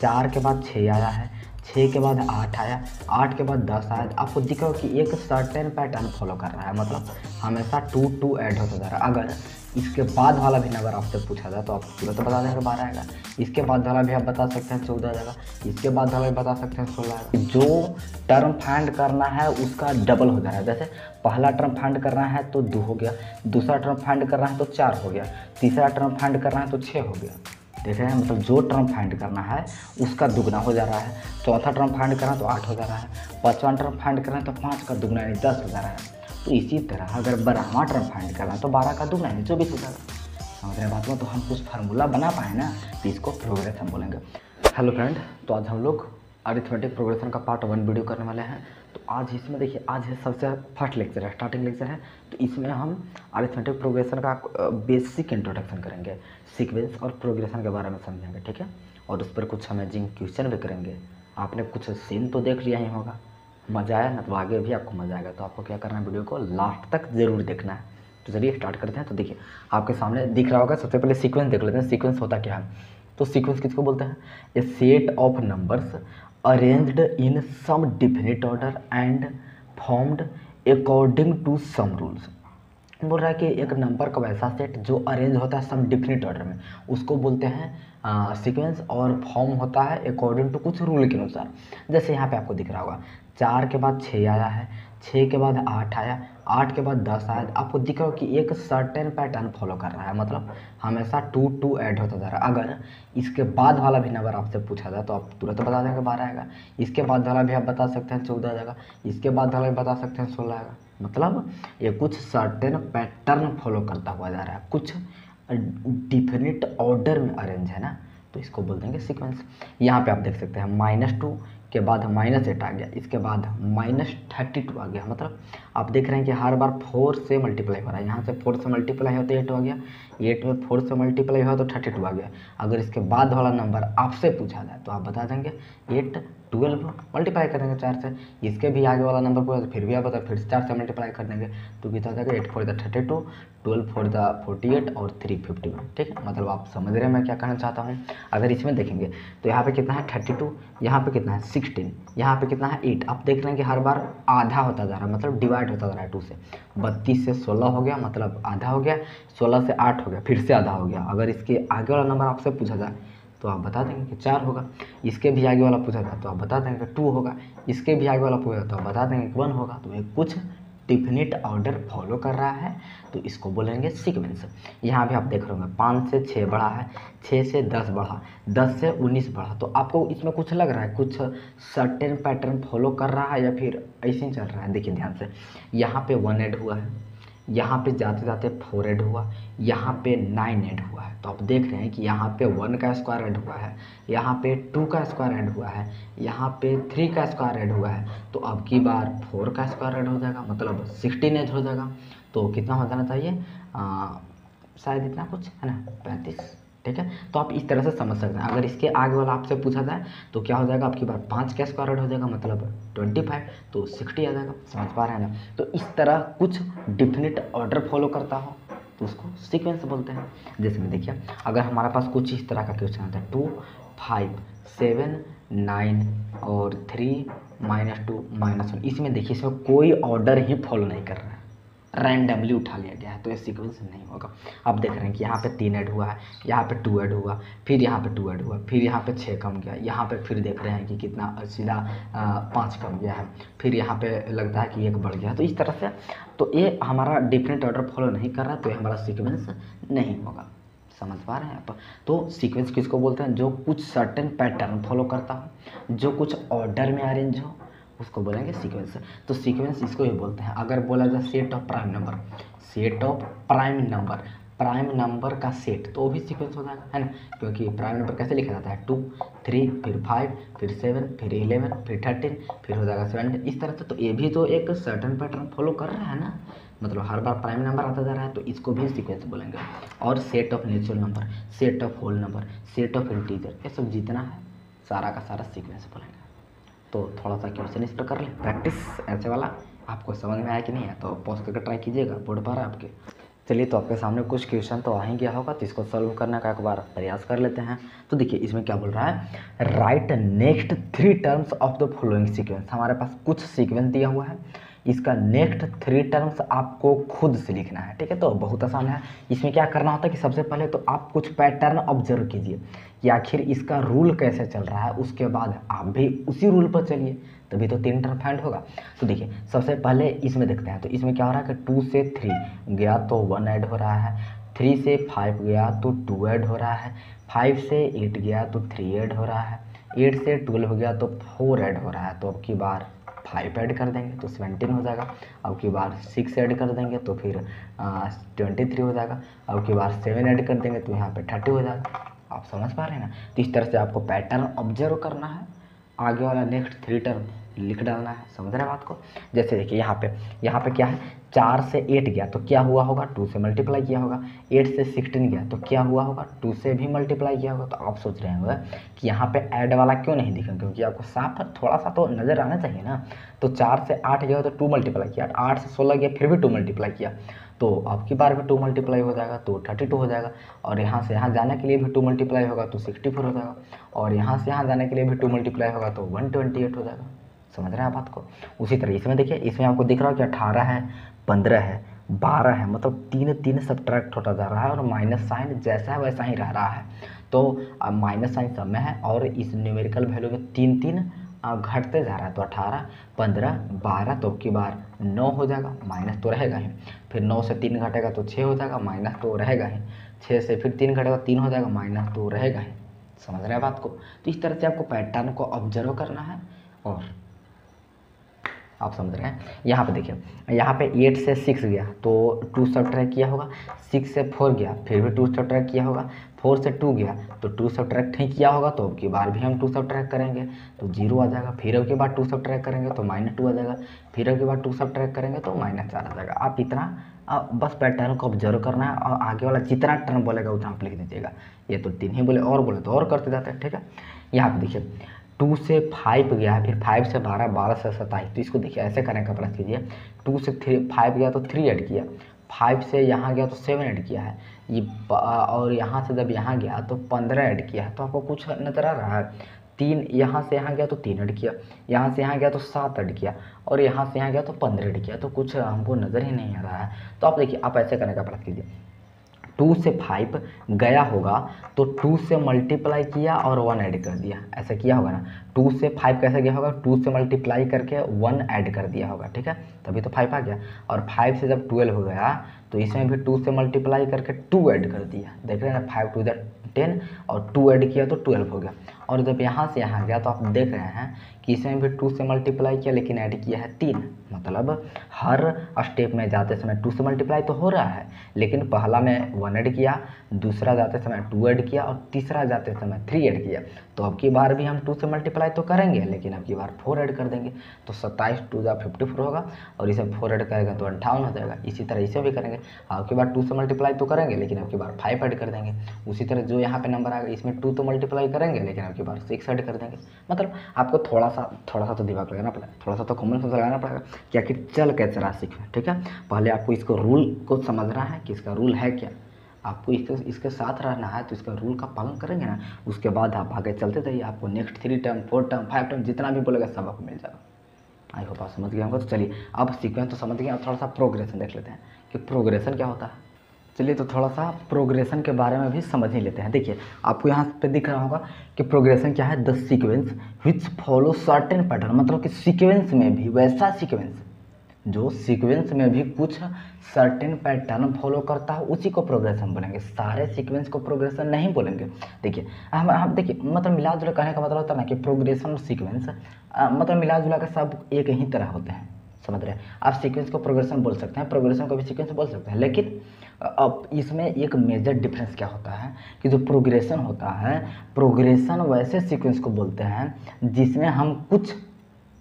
4 के बाद 6 आया है, 6 के बाद 8 आया, 8 के बाद 10 आया। आपको दिख रहा हो कि एक सर्टेन पैटर्न फॉलो कर रहा है, मतलब हमेशा 2 2 ऐड होता जा रहा है। अगर इसके बाद वाला भी नंबर आपसे पूछा जाए तो आप तुरंत बता देंगे 12 आएगा। इसके बाद वाला भी आप बता सकते हैं 14 आएगा, इसके बाद वाला भी बता सकते हैं 16 आएगा। जो टर्म फाइंड करना है उसका डबल हो जा रहा है। जैसे पहला टर्म फाइंड करना है तो 2 हो गया, दूसरा टर्म फाइंड करना है तो 4 हो गया, तीसरा टर्म फाइंड करना है तो 6 हो गया। देख रहे हैं, मतलब जो टर्म फाइंड करना है उसका दुगना हो जा रहा है। चौथा टर्म फाइंड करना है तो 8 हो जा रहा है, पाँचवां टर्म फाइंड करना है तो 5 का दुगना यानी 10 हो जा रहा है। तो इसी तरह अगर 12वां टर्म फाइंड करना है तो 12 का दुगना यानी 24 हो जाएगा। समझ रहे बात में? तो हम कुछ फार्मूला बना पाए ना, तो इसको प्रोग्रेशन बोलेंगे। हेलो फ्रेंड, तो आज हम लोग अरिथमेटिक प्रोग्रेशन का पार्ट 1 वीडियो करने वाले हैं। तो आज इसमें देखिए, आज है सबसे फर्स्ट लेक्चर है, स्टार्टिंग लेक्चर है। तो इसमें हम अरिथमेटिक प्रोग्रेशन का बेसिक इंट्रोडक्शन करेंगे, सीक्वेंस और प्रोग्रेशन के बारे में समझेंगे, ठीक है। और उस पर कुछ अमेजिंग क्वेश्चन भी करेंगे। आपने कुछ सीन तो देख लिया ही होगा, मज़ा आया ना, तो आगे भी आपको मज़ा आएगा। तो आपको क्या करना है, वीडियो को लास्ट तक ज़रूर देखना है। तो चलिए स्टार्ट करते हैं। तो देखिए, आपके सामने दिख रहा होगा, सबसे पहले सीक्वेंस देख लेते हैं। सीक्वेंस होता क्या है? तो सीक्वेंस किसको बोलते हैं? A set of numbers arranged in some definite order and formed according to some rules. बोल रहा है कि एक नंबर का वैसा सेट जो अरेंज होता है सम डिफिनिट ऑर्डर में, उसको बोलते हैं सीक्वेंस, और फॉर्म होता है अकॉर्डिंग टू कुछ रूल के अनुसार। जैसे यहाँ पे आपको दिख रहा होगा 4 के बाद 6 आया है, 6 के बाद 8 आया, 8 के बाद 10 आया। आपको दिख रहा हो कि एक सर्टेन पैटर्न फॉलो कर रहा है, मतलब हमेशा 2 2 ऐड होता जा रहा है। अगर इसके बाद वाला भी नंबर आपसे पूछा जाए तो आप तुरंत बता देंगे 12 आएगा। इसके बाद वाला भी आप बता सकते हैं 14 आएगा, इसके बाद वाला भी बता सकते हैं 16 आएगा। मतलब ये कुछ सर्टेन पैटर्न फॉलो करता हुआ जा रहा है, कुछ डिफिनिट ऑर्डर में अरेंज है ना, तो इसको बोल देंगे सीक्वेंस। यहाँ पे आप देख सकते हैं -2 के बाद -8 आ गया, इसके बाद -32 आ गया। मतलब आप देख रहे हैं कि हर बार 4 से मल्टीप्लाई हो रहा है। यहाँ से 4 से मल्टीप्लाई हो तो 8 हो गया, 8 में 4 से मल्टीप्लाई हो तो 32 आ गया। अगर इसके बाद वाला नंबर आपसे पूछा जाए तो आप बता देंगे 8 12 मल्टीप्लाई कर देंगे 4 से। इसके भी आगे वाला नंबर पूछा तो फिर भी आप बता, फिर से 4 से मल्टीप्लाई कर देंगे तो कितना हो जाएगा? 8 4 32, 12 4 48 और 3 51। ठीक है, मतलब आप समझ रहे हैं मैं क्या कहना चाहता हूँ। अगर इसमें देखेंगे तो यहाँ पे कितना है 32, यहाँ पे कितना है 16, यहाँ पे कितना है 8। आप देख रहे हैं कि हर बार आधा होता जा रहा है, मतलब डिवाइड होता जा रहा है 2 से। 32 से 16 हो गया, मतलब आधा हो गया, 16 से 8 हो गया, फिर से आधा हो गया। अगर इसके आगे वाला नंबर आपसे पूछा जाए तो आप बता देंगे कि 4 होगा। इसके भी आगे वाला पूछा जाए तो आप बता देंगे कि 2 होगा। इसके भी आगे वाला पूछा तो आप बता देंगे कि 1 होगा। तो ये कुछ डिफिनिट ऑर्डर फॉलो कर रहा है, तो इसको बोलेंगे सीक्वेंस। यहाँ भी आप देख रहे होंगे 5 से 6 बढ़ा है, 6 से 10 बढ़ा, 10 से 19 बढ़ा। तो आपको इसमें कुछ लग रहा है, कुछ सर्टेन पैटर्न फॉलो कर रहा है या फिर ऐसे ही चल रहा है? देखिए ध्यान से, यहाँ पे 1 ऐड हुआ है, यहाँ पे जाते जाते 4 ऐड हुआ, यहाँ पे 9 ऐड हुआ है। तो आप देख रहे हैं कि यहाँ पे 1 का स्क्वायर ऐड हुआ है, यहाँ पे 2 का स्क्वायर ऐड हुआ है, यहाँ पे 3 का स्क्वायर ऐड हुआ है। तो अब की बार 4 का स्क्वायर ऐड हो जाएगा, मतलब 16 ऐड हो जाएगा। तो कितना हो जाना चाहिए? शायद इतना कुछ है ना, 35। ठीक है, तो आप इस तरह से समझ सकते हैं। अगर इसके आगे वाला आपसे पूछा जाए तो क्या हो जाएगा? आपकी बार 5 का स्क्वायर ऐड हो जाएगा, मतलब 25, तो 60 आ जाएगा। समझ पा रहे हैं ना? तो इस तरह कुछ डिफिनिट ऑर्डर फॉलो करता हो तो उसको सीक्वेंस बोलते हैं। जैसे में देखिए, अगर हमारे पास कुछ इस तरह का क्वेश्चन आता है 2 5 7 9 और 3 -2 -1, इसमें देखिए इसमें कोई ऑर्डर ही फॉलो नहीं कर रहा है, रैंडमली उठा लिया गया है, तो ये सीक्वेंस नहीं होगा। आप देख रहे हैं कि यहाँ पे 3 ऐड हुआ है, यहाँ पे 2 ऐड हुआ, फिर यहाँ पे 2 ऐड हुआ, फिर यहाँ पे 6 कम गया, यहाँ पे फिर देख रहे हैं कि कितना सीधा 5 कम गया है, फिर यहाँ पे लगता है कि 1 बढ़ गया। तो इस तरह से तो ये हमारा डिफरेंट ऑर्डर फॉलो नहीं कर रहा, तो ये हमारा सीक्वेंस नहीं होगा। समझ पा रहे हैं आप? तो सीक्वेंस किसको बोलते हैं? जो कुछ सर्टेन पैटर्न फॉलो करता हो, जो कुछ ऑर्डर में अरेंज हो, उसको बोलेंगे सीक्वेंस। तो सीक्वेंस इसको ही बोलते हैं। अगर बोला जाए set of prime number, set of prime number, prime number का सेट, तो वो भी सीक्वेंस हो जाएगा, है ना? क्योंकि प्राइम नंबर कैसे लिखा जाता है? 2 3 फिर 5 फिर 7 फिर 11 फिर 13 फिर हो जाएगा 17, इस तरह से। तो ये भी तो एक सर्टेन पैटर्न फॉलो कर रहा है ना, मतलब हर बार प्राइम नंबर आता जा रहा है, तो इसको भी सीक्वेंस बोलेंगे। और set of natural number, set of whole number, set of integer, ये सब जितना है सारा का सारा सीक्वेंस बोलेंगे। तो थोड़ा सा क्वेश्चन इस पर कर लें प्रैक्टिस, ऐसे वाला आपको समझ में आया कि नहीं है? तो पॉज करके ट्राई कीजिएगा, बोर्ड पर आपके। चलिए, तो आपके सामने कुछ क्वेश्चन तो आ ही गया होगा, तो इसको सॉल्व करने का एक बार प्रयास कर लेते हैं। तो देखिए इसमें क्या बोल रहा है, right next 3 terms of the following sequence. हमारे पास कुछ सीक्वेंस दिया हुआ है, इसका नेक्स्ट 3 टर्म्स आपको खुद से लिखना है। ठीक है, तो बहुत आसान है। इसमें क्या करना होता है कि सबसे पहले तो आप कुछ पैटर्न ऑब्जर्व कीजिए कि आखिर इसका रूल कैसे चल रहा है, उसके बाद आप भी उसी रूल पर चलिए, तभी तो 3 टर्म फाइंड होगा। तो देखिए सबसे पहले इसमें देखते हैं। तो इसमें क्या हो रहा है कि 2 से 3 गया तो 1 ऐड हो रहा है, 3 से 5 गया तो 2 ऐड हो रहा है, 5 से 8 गया तो 3 ऐड हो रहा है, 8 से 12 गया तो 4 ऐड हो रहा है। तो अब की बार 5 ऐड कर देंगे तो 17 हो जाएगा। अब की बार 6 ऐड कर देंगे तो फिर 23 हो जाएगा। अब की बार 7 ऐड कर देंगे तो यहाँ पे 30 हो जाएगा। आप समझ पा रहे हैं ना। तो इस तरह से आपको पैटर्न ऑब्जर्व करना है, आगे वाला नेक्स्ट 3 टर्म लिख डालना है। समझ रहे हैं बात को। जैसे देखिए यहाँ पे क्या है, 4 से 8 गया तो क्या हुआ होगा, 2 से मल्टीप्लाई किया होगा। 8 से 16 गया तो क्या हुआ होगा, 2 से भी मल्टीप्लाई किया होगा। तो आप सोच रहे होंगे कि यहाँ पे ऐड वाला क्यों नहीं दिखा, क्योंकि आपको साफ थोड़ा सा तो नज़र आना चाहिए ना। तो 4 से 8 गया तो 2 मल्टीप्लाई किया, 8 से 16 गया फिर भी 2 मल्टीप्लाई किया, तो अब की बार भी 2 मल्टीप्लाई हो जाएगा तो 32 हो जाएगा। और यहाँ से यहाँ जाने के लिए भी 2 मल्टीप्लाई होगा तो 64 हो जाएगा। और यहाँ से यहाँ जाने के लिए भी 2 मल्टीप्लाई होगा तो 128 हो जाएगा। समझ रहे हैं आप बात को। उसी तरह इसमें देखिए, इसमें आपको दिख रहा है कि 18 है, 15 है, 12 है, मतलब 3 सब्ट्रैक्ट होता जा रहा है और माइनस साइन जैसा है वैसा ही रह रहा है। तो माइनस साइन सब में है और इस न्यूमेरिकल वैल्यू में 3 घटते जा रहा है। तो 18, 15, 12, तो की बार 9 हो जाएगा, माइनस तो रहेगा ही। फिर 9 से 3 घटेगा तो 6 हो जाएगा, माइनस तो रहेगा ही। 6 से फिर 3 घटेगा 3 हो जाएगा, माइनस तो रहेगा ही। समझ रहे हैं बात को। तो इस तरह से आपको पैटर्न को ऑब्जर्व करना है और आप समझ रहे हैं। यहाँ पे देखिए, यहाँ पे 8 से 6 गया तो 2 सब्ट्रैक्ट किया होगा, 6 से 4 गया फिर भी 2 सब्ट्रैक्ट किया होगा, 4 से 2 गया तो 2 सब्ट्रैक्ट ही किया होगा। तो अब की बार भी हम 2 सब्ट्रैक्ट करेंगे तो 0 आ जाएगा। फिर अब के बाद 2 सब्ट्रैक्ट करेंगे तो -2 आ जाएगा। फिर अब के बाद 2 सब्ट्रैक्ट करेंगे तो -4 आ जाएगा। आप इतना बस पैटर्न को ऑब्जर्व करना है और आगे वाला जितना टर्म बोलेगा उतना आप लिख दीजिएगा। ये तो 3 ही बोले और बोले तो और करते जाते हैं। ठीक है, यहाँ पे देखिए 2 से 5 गया है, फिर 5 से 12, 12 से 27। तो इसको देखिए ऐसे करने का प्रयास कीजिए। 2 से 5 गया तो 3 ऐड किया, 5 से यहाँ गया तो 7 ऐड किया है, ये और यहाँ से जब यहाँ गया तो 15 ऐड किया है। तो आपको कुछ नजर आ रहा है। 3 यहाँ से यहाँ गया तो 3 ऐड किया, यहाँ से यहाँ गया तो 7 ऐड किया और यहाँ से यहाँ गया तो 15 ऐड किया। तो कुछ हमको नज़र ही नहीं आ रहा है। तो आप देखिए, आप ऐसे करने का प्रयास कीजिए। 2 से 5 गया होगा तो 2 से मल्टीप्लाई किया और 1 ऐड कर दिया, ऐसा किया होगा ना। 2 से 5 कैसे गया होगा, 2 से मल्टीप्लाई करके 1 ऐड कर दिया होगा। ठीक है, तभी तो 5 आ गया। और 5 से जब 12 हो गया तो इसमें भी 2 से मल्टीप्लाई करके 2 ऐड कर दिया। देख रहे हैं ना, 5 2 10 और 2 ऐड किया तो 12 हो गया। और जब यहाँ से यहाँ गया तो आप देख रहे हैं कि इसमें भी 2 से मल्टीप्लाई किया लेकिन ऐड किया है 3। मतलब हर स्टेप में जाते समय 2 से मल्टीप्लाई तो हो रहा है, लेकिन पहला में 1 ऐड किया, दूसरा जाते समय 2 ऐड किया और तीसरा जाते समय 3 ऐड किया। तो अब की बार भी हम 2 से मल्टीप्लाई तो करेंगे, लेकिन अब की बार 4 ऐड कर देंगे। तो 27 2 54 होगा और इसे 4 ऐड करेंगे तो 58 हो जाएगा। इसी तरह इसे भी करेंगे। अब की बार 2 से मल्टीप्लाई तो करेंगे, लेकिन अब की बार 5 ऐड कर देंगे। उसी तरह जो यहाँ पे नंबर आएगा इसमें 2 तो मल्टीप्लाई करेंगे, लेकिन अब की बार 6 ऐड कर देंगे। मतलब आपको थोड़ा सा तो दिमाग लगाना पड़ेगा, थोड़ा सा तो कॉमन सेंस लगाना पड़ेगा कि आखिर चल कैसे रहा सीखना। ठीक है, पहले आपको इसको रूल को समझना है कि इसका रूल है क्या। आपको इसके साथ रहना है तो इसका रूल का पालन करेंगे ना, उसके बाद आप आगे चलते जाइए। आपको नेक्स्ट 3 टर्म 4 टर्म 5 टर्म जितना भी बोलेगा सब आपको मिल जाएगा। आई होप आप समझ गए होंगे। तो चलिए, अब सीक्वेंस तो समझ गए, अब थोड़ा सा प्रोग्रेशन देख लेते हैं कि प्रोग्रेशन क्या होता है। चलिए, तो थोड़ा सा प्रोग्रेशन के बारे में भी समझ ही लेते हैं। देखिए, आपको यहाँ पे दिख रहा होगा कि प्रोग्रेशन क्या है, the sequence which follow certain pattern. मतलब कि सीक्वेंस में भी वैसा सीक्वेंस जो सीक्वेंस में भी कुछ सर्टेन पैटर्न फॉलो करता है उसी को प्रोग्रेशन बोलेंगे। सारे सीक्वेंस को प्रोग्रेशन नहीं बोलेंगे। देखिए हम देखिए, मतलब मिला जुला कहने का मतलब होता है ना कि प्रोग्रेशन और सीक्वेंस मतलब मिला जुला के सब एक ही तरह होते हैं। समझ रहे हैं। आप सीक्वेंस को प्रोग्रेशन बोल सकते हैं, प्रोग्रेशन को भी सीक्वेंस बोल सकते हैं, लेकिन अब इसमें एक मेजर डिफरेंस क्या होता है कि जो प्रोग्रेशन होता है, प्रोग्रेशन वैसे सीक्वेंस को बोलते हैं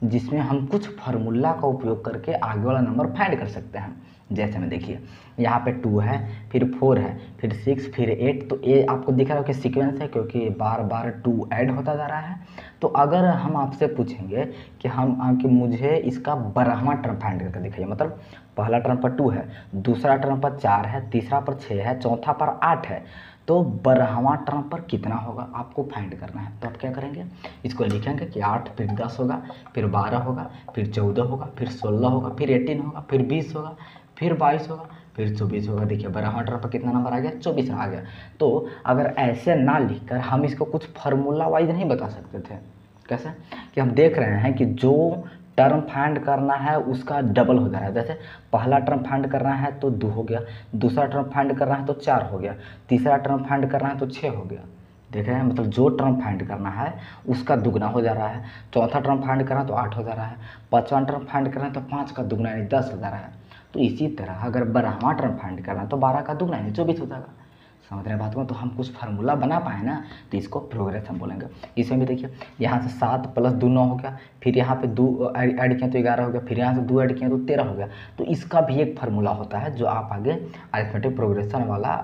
जिसमें हम कुछ फार्मूला का उपयोग करके आगे वाला नंबर फाइंड कर सकते हैं। जैसे में देखिए यहाँ पे 2 है, फिर 4 है, फिर 6, फिर 8, तो ये आपको दिख रहा है कि सीक्वेंस है क्योंकि बार बार 2 ऐड होता जा रहा है। तो अगर हम आपसे पूछेंगे कि मुझे इसका 12वां टर्म फाइंड करके दिखाइए, मतलब पहला टर्म पर 2 है, दूसरा टर्म पर 4 है, तीसरा पर 6 है, चौथा पर 8 है, तो 12वां टर्म पर कितना होगा आपको फाइंड करना है। तो आप क्या करेंगे, इसको लिखेंगे कि 8 फिर 10 होगा, फिर 12 होगा, फिर 14 होगा, फिर 16 होगा, फिर 18 होगा, फिर 20 होगा, फिर 22 होगा, फिर 24 होगा। देखिए 12वां टर्म पर कितना नंबर आ गया, 24 आ गया। तो अगर ऐसे ना लिखकर हम इसको कुछ फार्मूला वाइज नहीं बता सकते थे। कैसे कि हम देख रहे हैं कि जो टर्म फाइंड करना है उसका डबल हो जा रहा है। जैसे पहला टर्म फाइंड करना है तो 2 हो गया, दूसरा टर्म फाइंड करना है तो 4 हो गया, तीसरा टर्म फाइंड करना है तो 6 हो गया। देख रहे हैं, मतलब जो टर्म फाइंड करना है उसका दुगना हो जा रहा है। चौथा टर्म फाइंड करना है तो 8 हो जा रहा है, पाँचवां टर्म फाइंड करना है तो 5 का दुगना यानी 10 हो जा रहा है। तो इसी तरह अगर 12वां टर्म फाइंड करना है तो 12 का दुगना यानी 24 हो जाएगा। समझ रहे हैं बात को। तो हम कुछ फार्मूला बना पाए ना, तो इसको प्रोग्रेशन बोलेंगे। इसमें भी देखिए यहाँ से 7 + 2 9 हो गया, फिर यहाँ पे 2 ऐड किया तो 11 हो गया, फिर यहाँ से 2 ऐड किया तो 13 हो गया। तो इसका भी एक फार्मूला होता है जो आप आगे अरिथमेटिक प्रोग्रेशन वाला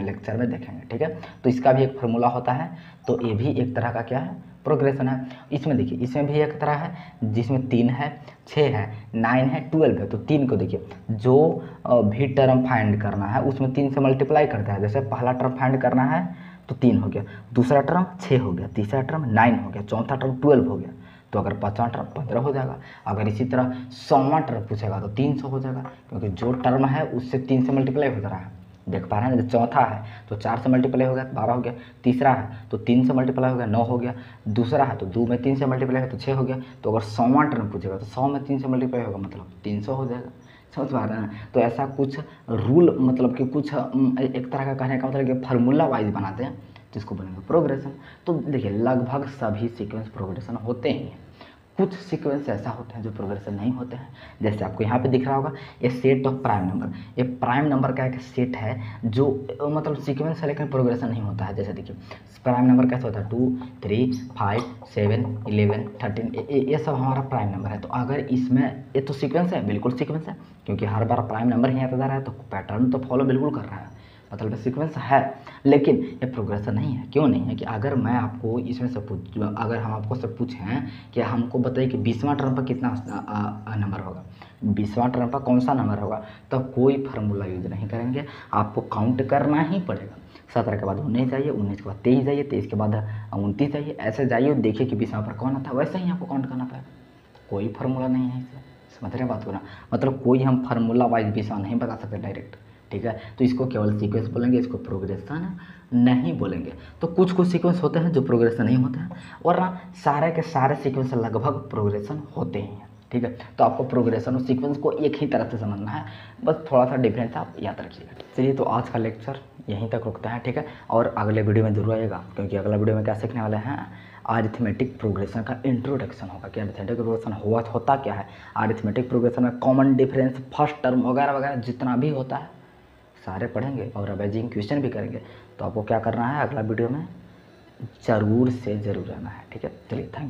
लेक्चर में देखेंगे, ठीक है। तो इसका भी एक फार्मूला होता है, तो ये भी एक तरह का क्या है, प्रोग्रेशन है। इसमें देखिए इसमें भी एक तरह है जिसमें 3 है, 6 है, 9 है, 12 है। तो 3 को देखिए जो भी टर्म फाइंड करना है उसमें 3 से मल्टीप्लाई करता है। जैसे पहला टर्म फाइंड करना है तो 3 हो गया, दूसरा टर्म 6 हो गया, तीसरा टर्म 9 हो गया, चौथा टर्म 12 हो गया। तो अगर 5वां टर्म 15 हो जाएगा। अगर इसी तरह 100वां टर्म पूछेगा तो 300 हो जाएगा, क्योंकि जो टर्म है उससे 3 से मल्टीप्लाई हो जा रहा है। देख पा रहे हैं ना, चौथा है तो 4 से मल्टीप्लाई हो गया 12 हो गया, तीसरा है तो 3 से मल्टीप्लाई हो गया 9 हो गया, दूसरा है तो 2 में 3 से मल्टीप्लाई हो तो 6 हो गया। तो अगर 100वां टर्म पूछेगा तो 100 में 3 से मल्टीप्लाई होगा मतलब 300 हो जाएगा। समझ पा रहे हैं। तो ऐसा कुछ रूल, मतलब कि कुछ एक तरह का कहने का मतलब कि फार्मूला वाइज बनाते हैं जिसको बोलेंगे प्रोग्रेशन। तो देखिए लगभग सभी सीक्वेंस प्रोग्रेशन होते ही हैं। कुछ सीक्वेंस ऐसा होते हैं जो प्रोग्रेशन नहीं होते हैं। जैसे आपको यहाँ पे दिख रहा होगा ये सेट ऑफ प्राइम नंबर, ये प्राइम नंबर का एक सेट है जो मतलब सीक्वेंस है लेकिन प्रोग्रेशन नहीं होता है। जैसे देखिए प्राइम नंबर कैसे होता है, 2 3 5 7 11 13, ये सब हमारा प्राइम नंबर है। तो अगर इसमें ये तो सीक्वेंस है, बिल्कुल सीक्वेंस है, क्योंकि हर बार प्राइम नंबर ही आता जा रहा है तो पैटर्न तो फॉलो बिल्कुल कर रहा है, मतलब सीक्वेंस है। लेकिन ये प्रोग्रेशन नहीं है। क्यों नहीं है कि अगर मैं आपको इसमें से अगर हम आपको सब पूछें कि हमको बताइए कि 20वां टर्म पर कितना नंबर होगा, 20वां टर्म पर कौन सा नंबर होगा, तो कोई फार्मूला यूज नहीं करेंगे, आपको काउंट करना ही पड़ेगा। 17 के बाद 19 जाइए, 19 के बाद 23 जाइए, 23 के बाद 29 जाइए, ऐसे जाइए और देखिए कि 20वां पर कौन आता है, वैसे ही आपको काउंट करना पड़ेगा। कोई फार्मूला नहीं है इससे। समझ रहे हैं बात को ना, मतलब कोई हम फार्मूला वाइज 20वां नहीं बता सकते डायरेक्ट, ठीक है। तो इसको केवल सीक्वेंस बोलेंगे, इसको प्रोग्रेशन नहीं बोलेंगे। तो कुछ कुछ सीक्वेंस होते हैं जो प्रोग्रेशन नहीं होते हैं, वरना सारे के सारे सीक्वेंस लगभग प्रोग्रेशन होते ही हैं, ठीक है। तो आपको प्रोग्रेशन और सीक्वेंस को एक ही तरह से समझना है, बस थोड़ा सा डिफरेंस आप याद रखिएगा। चलिए तो आज का लेक्चर यहीं तक रुकता है, ठीक है। और अगले वीडियो में जरूर आएगा, क्योंकि अगला वीडियो में क्या सीखने वाले हैं, अरिथमेटिक प्रोग्रेशन का इंट्रोडक्शन होगा कि अरिथमेटिक प्रोग्रेशन होता क्या है, अरिथमेटिक प्रोग्रेशन में कॉमन डिफरेंस, फर्स्ट टर्म वगैरह वगैरह जितना भी होता है सारे पढ़ेंगे और रिवाइजिंग क्वेश्चन भी करेंगे। तो आपको क्या करना है, अगला वीडियो में ज़रूर से ज़रूर आना है, ठीक है। चलिए थैंक यू।